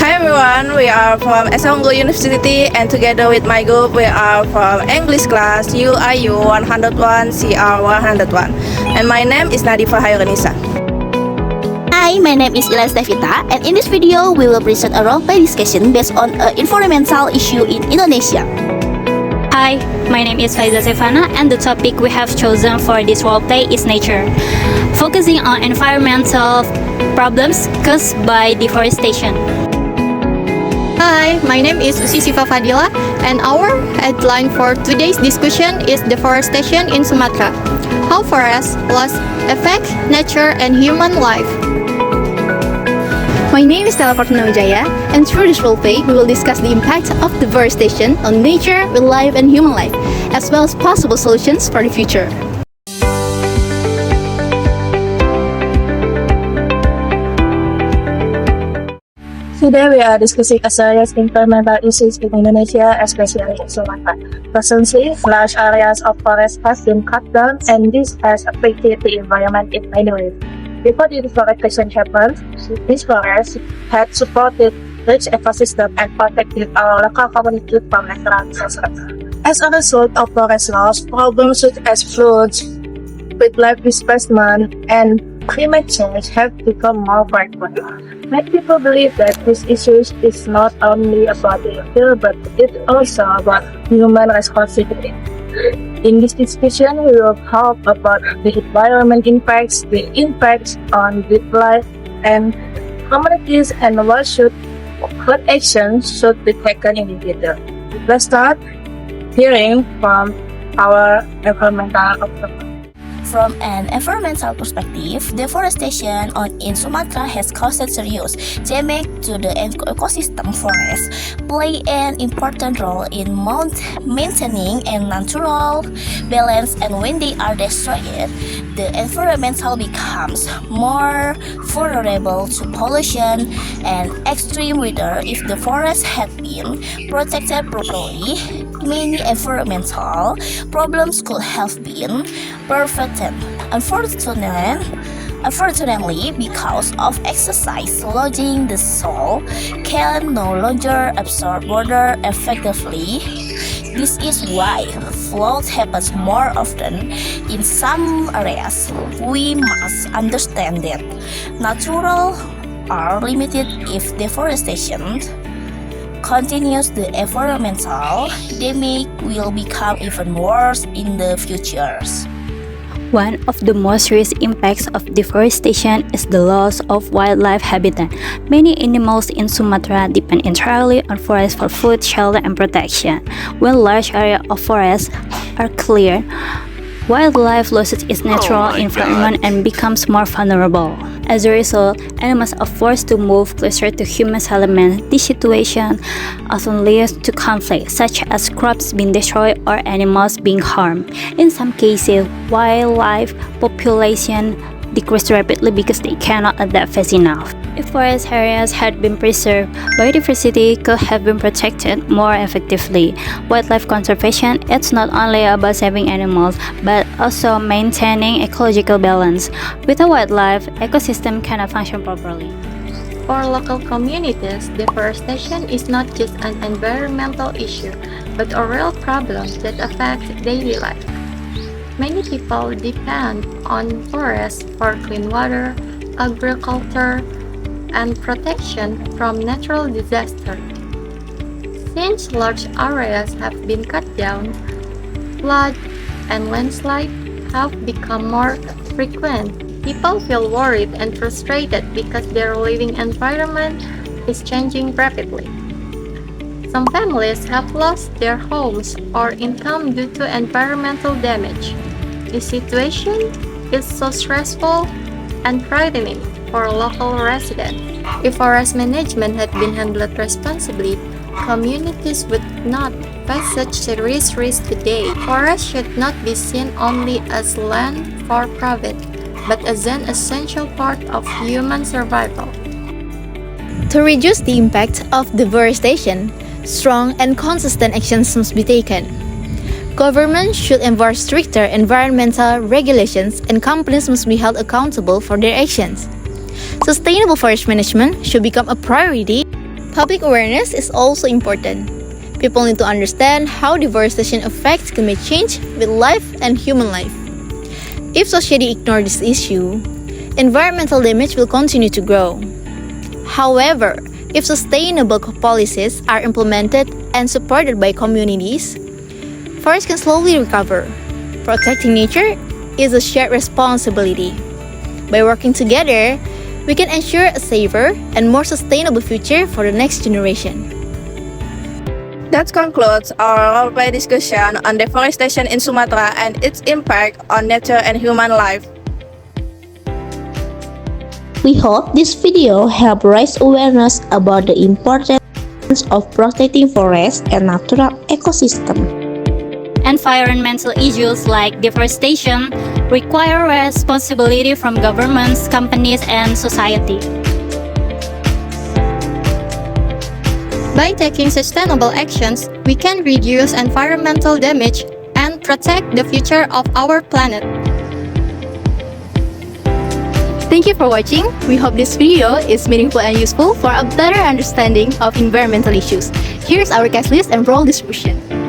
Hi everyone, we are from Esonggo University and together with my group we are from English class UIU 101 CR 101 and my name is Nadifa Hayranisa. Hi, my name is Ilan Stevita, and in this video we will present a role-play discussion based on an environmental issue in Indonesia. Hi, my name is Faiza Sefana and the topic we have chosen for this roleplay is nature, focusing on environmental problems caused by deforestation. Hi, my name is Usi Siva Fadila and our headline for today's discussion is deforestation in Sumatra. How forests loss affect nature and human life. My name is Stella Wijaya, and through this roleplay, we will discuss the impact of deforestation on nature, wildlife, and human life, as well as possible solutions for the future. Today we are discussing a serious environmental issues in Indonesia, especially in Sumatra. Recently, large areas of forest has been cut down and this has affected the environment in many ways. Before the deforestation happened, these forests had supported rich ecosystem and protected our local communities from natural disasters. As a result of forest loss, problems such as floods, wildlife displacement, and climate change have become more frequent. Many people believe that this issue is not only about the environment, but it's also about human responsibility. In this discussion, we will talk about the environment impacts, the impacts on wildlife and communities, and what actions should be taken in the future. Let's start hearing from our environmental observer. From an environmental perspective, deforestation in Sumatra has caused serious damage to the ecosystem. Forests play an important role in maintaining a natural balance, and when they are destroyed, the environment becomes more vulnerable to pollution and extreme weather. If the forest had been protected properly, many environmental problems could have been prevented. Unfortunately, because of excessive logging, the soil can no longer absorb water effectively. This is why floods happen more often in some areas. We must understand that natural are limited. If deforestation continues, the environmental damage will become even worse in the future. One of the most serious impacts of deforestation is the loss of wildlife habitat. Many animals in Sumatra depend entirely on forests for food, shelter, and protection. When large areas of forests are cleared, wildlife loses its natural environment and becomes more vulnerable. As a result, animals are forced to move closer to human settlements. This situation often leads to conflict, such as crops being destroyed or animals being harmed. In some cases, wildlife population decrease rapidly because they cannot adapt fast enough. If forest areas had been preserved, biodiversity could have been protected more effectively. Wildlife conservation is not only about saving animals, but also maintaining ecological balance. Without wildlife, ecosystem cannot function properly. For local communities, deforestation is not just an environmental issue, but a real problem that affects daily life. Many people depend on forests for clean water, agriculture, and protection from natural disasters. Since large areas have been cut down, floods and landslides have become more frequent. People feel worried and frustrated because their living environment is changing rapidly. Some families have lost their homes or income due to environmental damage. This situation is so stressful and frightening for local residents. If forest management had been handled responsibly, communities would not face such serious risks today. Forests should not be seen only as land for profit, but as an essential part of human survival. To reduce the impact of deforestation, strong and consistent actions must be taken. Governments should enforce stricter environmental regulations and companies must be held accountable for their actions. Sustainable forest management should become a priority. Public awareness is also important. People need to understand how deforestation affects climate change, wildlife, and human life. If society ignores this issue, environmental damage will continue to grow. However, if sustainable policies are implemented and supported by communities, forests can slowly recover. Protecting nature is a shared responsibility. By working together, we can ensure a safer and more sustainable future for the next generation. That concludes our roleplay discussion on deforestation in Sumatra and its impact on nature and human life. We hope this video helped raise awareness about the importance of protecting forests and natural ecosystems. Environmental issues like deforestation require responsibility from governments, companies, and society. By taking sustainable actions, we can reduce environmental damage and protect the future of our planet. Thank you for watching. We hope this video is meaningful and useful for a better understanding of environmental issues. Here's our case list and role distribution.